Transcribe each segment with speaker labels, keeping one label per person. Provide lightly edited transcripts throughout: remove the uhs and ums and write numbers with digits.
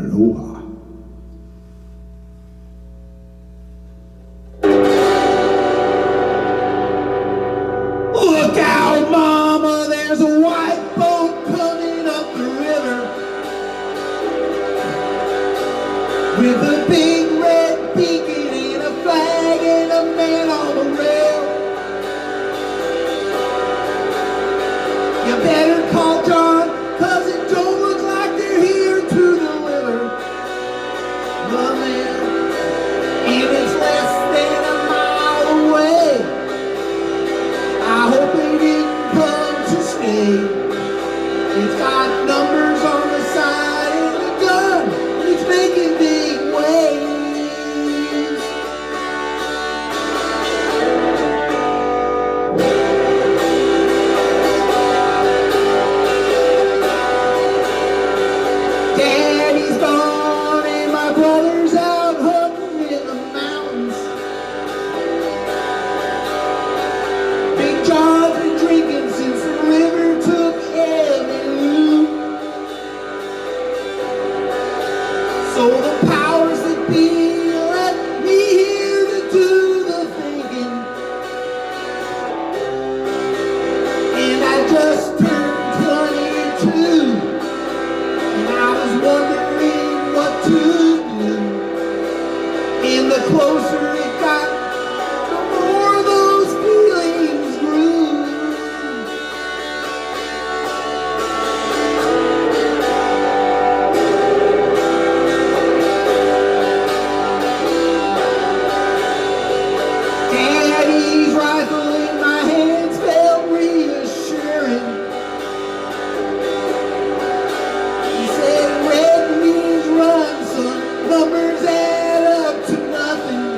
Speaker 1: Aloha. Look out, mama, there's a white boat coming up the river with a big red beacon and a flag and a man on the rail. You better call John, 'cause it don't look like they're here to deliver the mail. And it's less than a mile away. I hope they didn't come to stay. It's got numbers on the side and a gun. It's making big waves. Daddy's gone and my brother's out hunting in the mountains. Big John's been drinking since the river took every loop. So the powers that be let me here to do the thinking. And I just turned 22. And I was wondering what to do. And the closer it got, the more those feelings grew. Daddy's rifle in my hands felt reassuring. He said red means run, son. Numbers add up to nothing.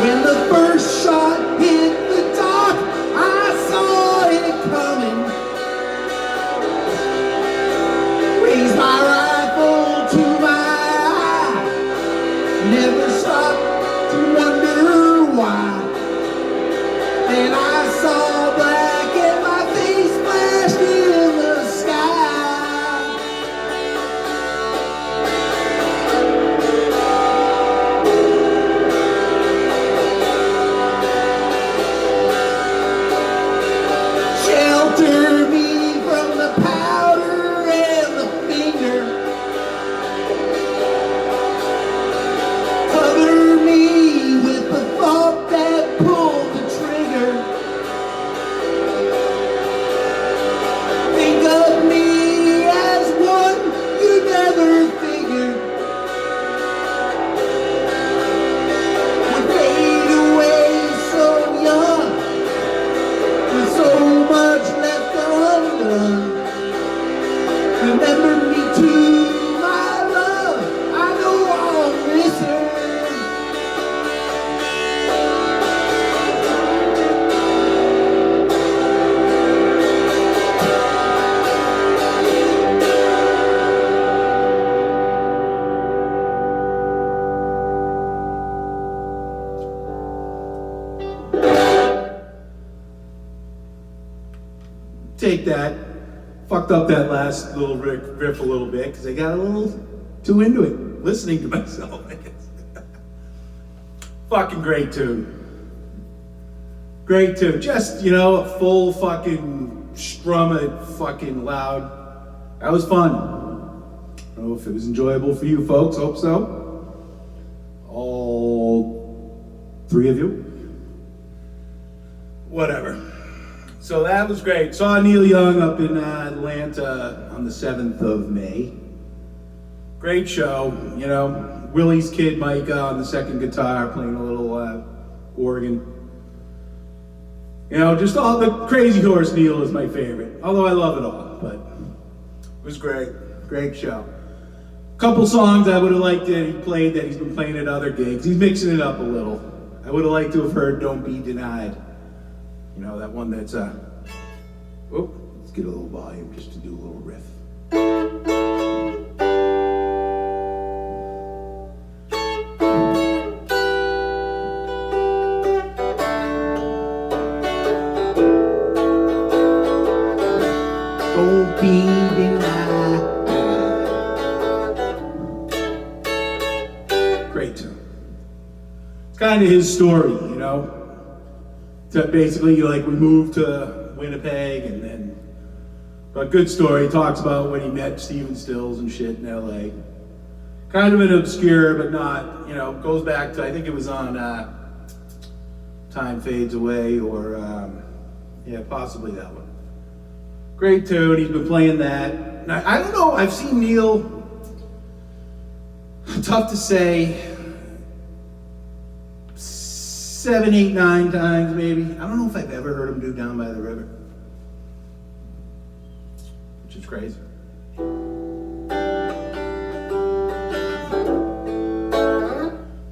Speaker 1: When the first shot hit the dock, I saw it coming. Raised my rifle to my eye. Never stopped to wonder why. And I saw black and my face flashed in the sky. Shelter me from the powder and the finger. Cover me with the thought that pulled the trigger. Think of me as one you never figured would fade away so young, with so much left undone. Remember me too, my love, I know I'll miss her. Take that. Fucked up that last little riff a little bit because I got a little too into it, listening to myself, I guess. Fucking great tune. Great tune. Just, you know, a full fucking strum it fucking loud. That was fun. I don't know if it was enjoyable for you folks. Hope so. All three of you. Whatever. So that was great. Saw Neil Young up in Atlanta on the 7th of May. Great show, you know. Willie's kid Micah on the second guitar playing a little organ. You know, just all the Crazy Horse Neil is my favorite. Although I love it all, but it was great. Great show. Couple songs I would have liked that he played that he's been playing at other gigs. He's mixing it up a little. I would have liked to have heard Don't Be Denied. You know, that one that's, let's get a little volume just to do a little riff. Don't be denied. kind of his story, you know. To basically, like, we moved to Winnipeg, and then, but good story. He talks about when he met Stephen Stills and shit in LA. Kind of an obscure, but not, you know, goes back to, I think it was on Time Fades Away, or, yeah, possibly that one. Great tune, he's been playing that. And I don't know, I've seen Neil, tough to say, 7, 8, 9 times maybe. I don't know if I've ever heard him do Down by the River, which is crazy.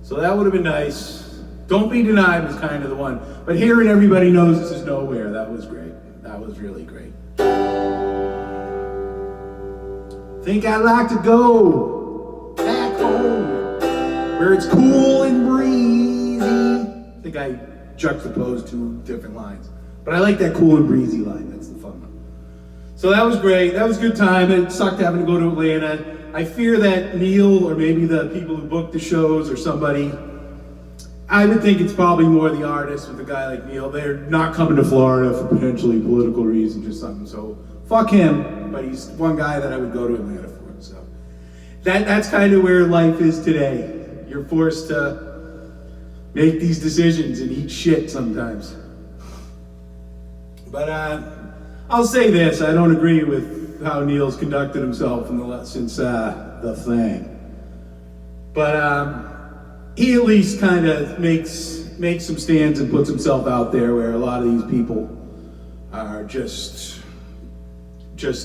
Speaker 1: So that would have been nice. Don't Be Denied was kind of the one. But hearing Everybody Knows This Is Nowhere, that was great. That was really great. Think I'd like to go back home where it's cool and breezy. I think I juxtaposed two different lines. But I like that cool and breezy line. That's the fun one. So that was great. That was a good time. It sucked having to go to Atlanta. I fear that Neil, or maybe the people who booked the shows, or somebody, I would think it's probably more the artists with a guy like Neil. They're not coming to Florida for potentially political reasons or something. So fuck him, but he's one guy that I would go to Atlanta for. So that's kind of where life is today. You're forced to make these decisions and eat shit sometimes. But I'll say this, I don't agree with how Neil's conducted himself since The Thing. But he at least kind of makes some stands and puts himself out there, where a lot of these people are just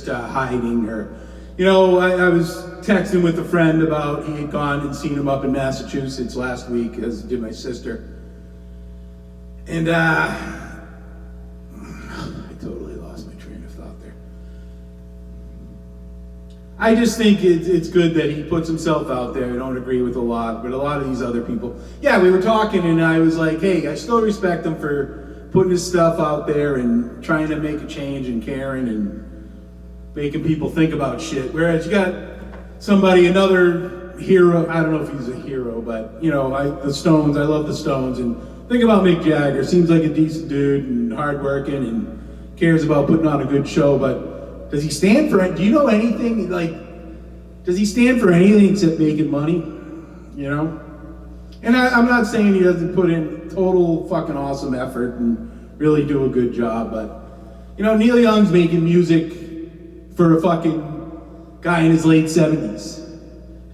Speaker 1: hiding. Or, you know, I was texting with a friend about, he had gone and seen him up in Massachusetts last week, as did my sister. And I totally lost my train of thought there. I just think it's good that he puts himself out there. I don't agree with a lot, but a lot of these other people. Yeah, we were talking and I was like, hey, I still respect him for putting his stuff out there and trying to make a change and caring and making people think about shit. Whereas you got somebody, another hero, I don't know if he's a hero, but, you know, the Stones, I love the Stones. And think about Mick Jagger. Seems like a decent dude and hardworking and cares about putting on a good show, but does he stand for it? Do you know anything? Like, does he stand for anything except making money? You know? And I'm not saying he doesn't put in total fucking awesome effort and really do a good job, but, you know, Neil Young's making music for a fucking guy in his late 70s.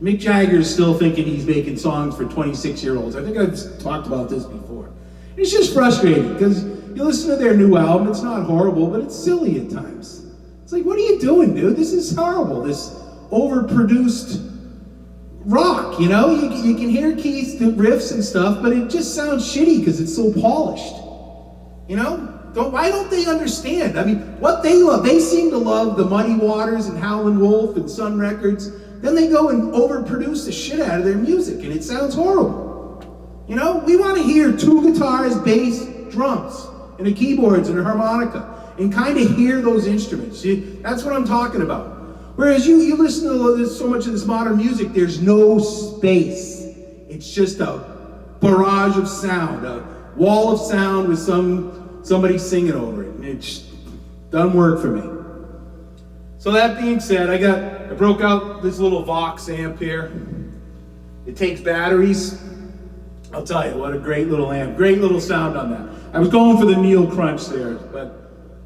Speaker 1: Mick Jagger's still thinking he's making songs for 26-year-olds. I think I've talked about this before. It's just frustrating, because you listen to their new album, it's not horrible, but it's silly at times. It's like, what are you doing, dude? This is horrible. This overproduced rock, you know? You can hear Keith's riffs and stuff, but it just sounds shitty because it's so polished. You know? Why don't they understand? I mean, what they love, they seem to love the Muddy Waters and Howlin' Wolf and Sun Records. Then they go and overproduce the shit out of their music, and it sounds horrible. You know? We want to hear 2 guitars, bass, drums, and the keyboards and a harmonica, and kind of hear those instruments. That's what I'm talking about. Whereas you listen to so much of this modern music, there's no space. It's just a barrage of sound, a wall of sound with somebody singing over it, and it just doesn't work for me. So that being said, I broke out this little Vox amp here. It takes batteries. I'll tell you, what a great little amp. Great little sound on that. I was going for the Neil Crunch there, but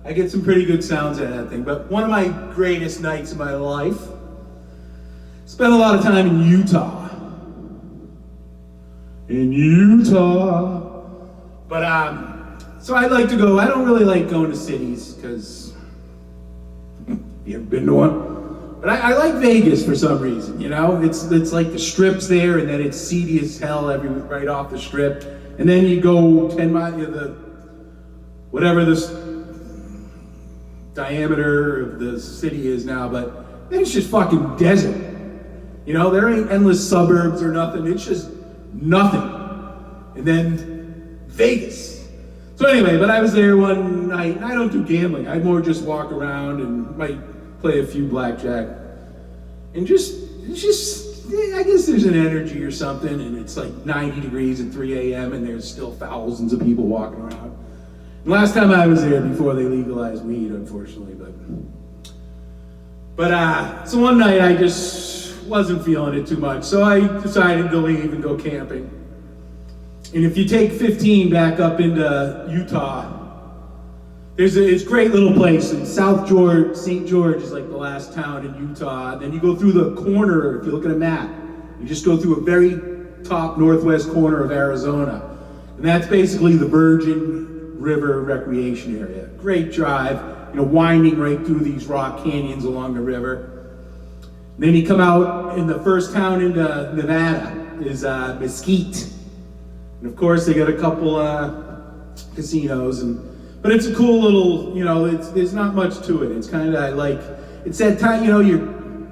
Speaker 1: I get some pretty good sounds out of that thing. But one of my greatest nights of my life, spent a lot of time in Utah. But, so I like to go, I don't really like going to cities, because you ever been to one? But I like Vegas for some reason, you know? It's like the strip's there, and then it's seedy as hell right off the strip. And then you go 10 miles, whatever this diameter of the city is now, but then it's just fucking desert. You know, there ain't endless suburbs or nothing. It's just nothing. And then Vegas. So anyway, but I was there one night, and I don't do gambling. I more just walk around and might play a few blackjack. And it's just I guess there's an energy or something, and it's like 90 degrees at 3 a.m. and there's still thousands of people walking around. And last time I was there, before they legalized weed, unfortunately, but so one night I just wasn't feeling it too much, so I decided to leave and go camping. And if you take 15 back up into Utah, it's a great little place. In South George, St. George is like the last town in Utah. Then you go through the corner, if you look at a map, you just go through a very top northwest corner of Arizona. And that's basically the Virgin River Recreation Area. Great drive, winding right through these rock canyons along the river. And then you come out, and the first town into Nevada is Mesquite. And of course, they got a couple casinos, but it's a cool little, there's not much to it. It's kind of it's that time, you're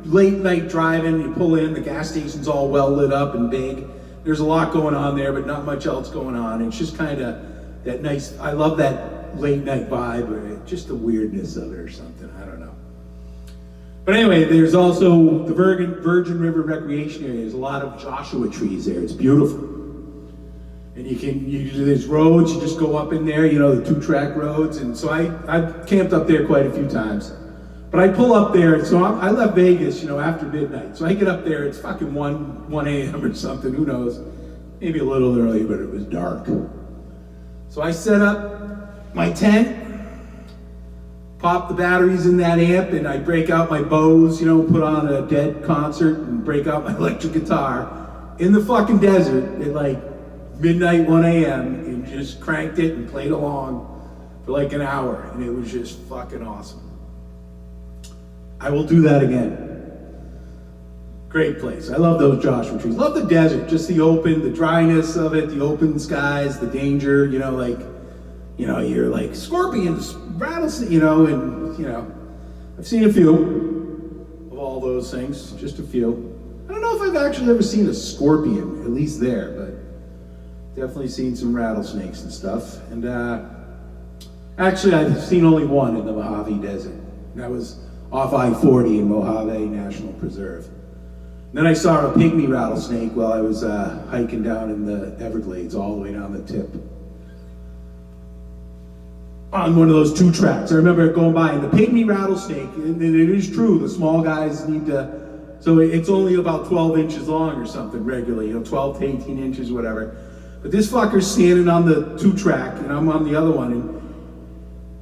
Speaker 1: late night driving, you pull in, the gas station's all well lit up and big. There's a lot going on there, but not much else going on. It's just kind of that nice, I love that late night vibe, or just the weirdness of it or something, I don't know. But anyway, there's also the Virgin River Recreation Area. There's a lot of Joshua trees there. It's beautiful. And there's roads, you just go up in there, the 2-track roads. And so I've camped up there quite a few times. But I pull up there, so I left Vegas, after midnight. So I get up there, it's fucking 1 a.m. or something, who knows. Maybe a little early, but it was dark. So I set up my tent, pop the batteries in that amp, and I break out my bows, put on a Dead concert and break out my electric guitar in the fucking desert at midnight, 1 a.m. and just cranked it and played along for an hour, and it was just fucking awesome. I will do that again. Great place. I love those Joshua trees. Love the desert, just the open, the dryness of it, the open skies, the danger, you're like scorpions, rattlesnakes, I've seen a few of all those things, just a few. I don't know if I've actually ever seen a scorpion, at least there, but definitely seen some rattlesnakes and stuff. And actually, I've seen only one in the Mojave Desert. And that was off I-40 in Mojave National Preserve. And then I saw a pygmy rattlesnake while I was hiking down in the Everglades, all the way down the tip, on one of those 2 tracks. I remember going by, and the pygmy rattlesnake, and it is true, the small guys need to, so it's only about 12 inches long or something regularly, 12 to 18 inches, whatever. But this fucker's standing on the 2-track, and I'm on the other one, and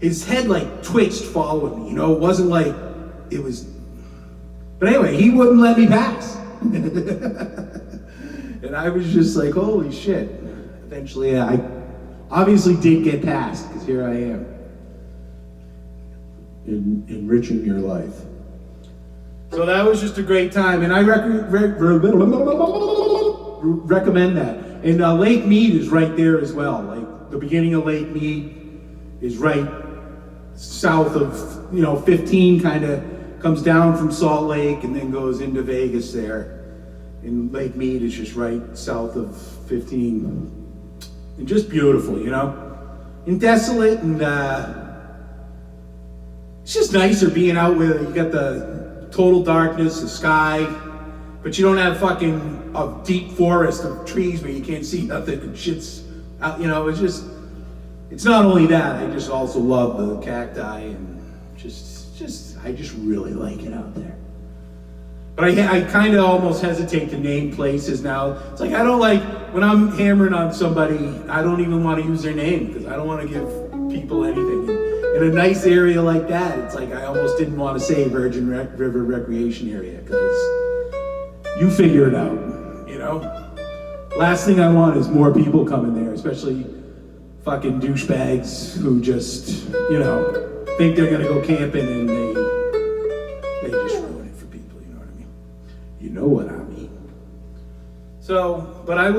Speaker 1: his head twitched following me. It wasn't it was. But anyway, he wouldn't let me pass. And I was just like, holy shit. Eventually, I obviously did get past, because here I am, enriching your life. So that was just a great time, and I recommend that. And Lake Mead is right there as well. The beginning of Lake Mead is right south of, 15, kind of comes down from Salt Lake and then goes into Vegas there. And Lake Mead is just right south of 15. And just beautiful, and desolate, and it's just nicer being out where you got the total darkness, the sky, but you don't have fucking a deep forest of trees where you can't see nothing and shit's out, it's not only that, I just also love the cacti, and I just really like it out there. But I kind of almost hesitate to name places now. It's I don't when I'm hammering on somebody, I don't even want to use their name, because I don't want to give people anything. In a nice area like that, it's I almost didn't want to say Virgin River Recreation Area, because you figure it out, Last thing I want is more people coming there, especially fucking douchebags who just, think they're gonna go camping and they just ruin it for people, you know what I mean? You know what I mean. So, but I'd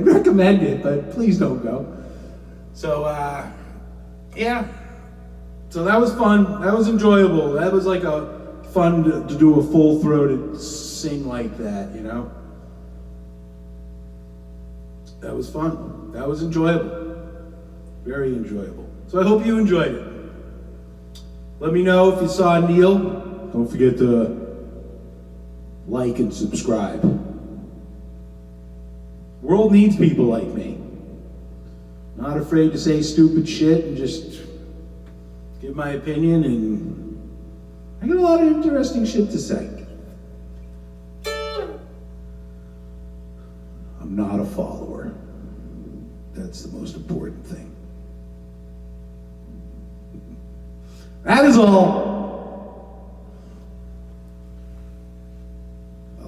Speaker 1: recommend it, but please don't go. So, yeah. So that was fun. That was enjoyable. That was fun to do a full-throated sing like that, That was fun. That was enjoyable. Very enjoyable. So I hope you enjoyed it. Let me know if you saw Neil. Don't forget to like and subscribe. World needs people like me. Not afraid to say stupid shit and just give my opinion, and I got a lot of interesting shit to say. I'm not a follower. That's the most important thing. That is all.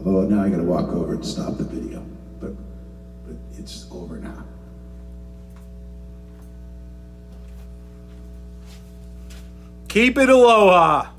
Speaker 1: Although now I gotta walk over and stop the video, but it's over now. Keep it aloha.